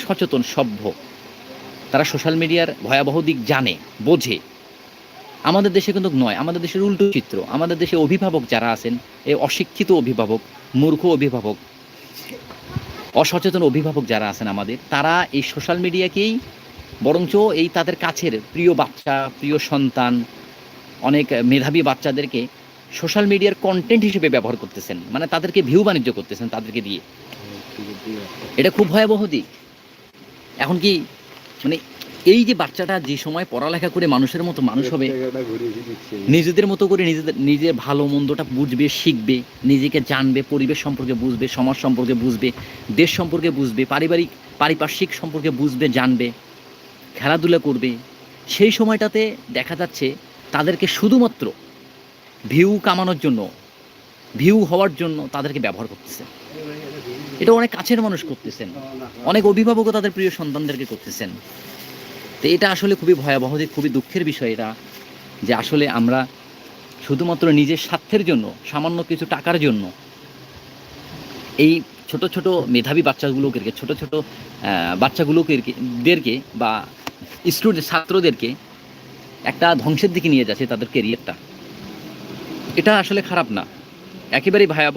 সচেতন, সভ্য, তারা সোশ্যাল মিডিয়ার ভয়াবহ দিক জানে, বোঝে। আমাদের দেশে কিন্তু নয়, আমাদের দেশের উল্টো চিত্র। আমাদের দেশে অভিভাবক যারা আছেন, এই অশিক্ষিত অভিভাবক, মূর্খ অভিভাবক, অসচেতন অভিভাবক যারা আছেন আমাদের, তারা এই সোশ্যাল মিডিয়াকেই বরঞ্চ এই তাদের কাছের প্রিয় বাচ্চা, প্রিয় সন্তান, অনেক মেধাবী বাচ্চাদেরকে সোশ্যাল মিডিয়ার কন্টেন্ট হিসেবে ব্যবহার করতেছেন, মানে তাদেরকে ভিউ বাণিজ্য করতেছেন তাদেরকে দিয়ে। এটা খুব ভয়াবহ দিক। এখন কি মানে এই যে বাচ্চাটা যে সময় পড়ালেখা করে মানুষের মতো মানুষ হবে, নিজেদের মতো করে নিজের ভালো মন্দটা বুঝবে, শিখবে, নিজেকে জানবে, পরিবেশ সম্পর্কে বুঝবে, সমাজ সম্পর্কে বুঝবে, দেশ সম্পর্কে বুঝবে, পারিপার্শ্বিক সম্পর্কে বুঝবে, জানবে, খেলাধুলা করবে, সেই সময়টাতে দেখা যাচ্ছে তাদেরকে শুধুমাত্র ভিউ কামানোর জন্য, ভিউ হওয়ার জন্য তাদেরকে ব্যবহার করতেছে। এটা অনেক কাছের মানুষ করতেছেন, অনেক অভিভাবকও তাদের প্রিয় সন্তানদেরকে করতেছেন। তো এটা আসলে খুবই ভয়াবহ দিক, খুবই দুঃখের বিষয় এটা, যে আসলে আমরা শুধুমাত্র নিজের স্বার্থের জন্য, সামান্য কিছু টাকার জন্য এই ছোট ছোট মেধাবী বাচ্চাগুলোকে, ছোট ছোট বাচ্চাগুলোকে বা ছাত্রদেরকে একটা ধ্বংসের দিকে নিয়ে যাচ্ছে তাদের কেরিয়ারটা। এটা আসলে খারাপ না, একেবারেই ভয়াবহ।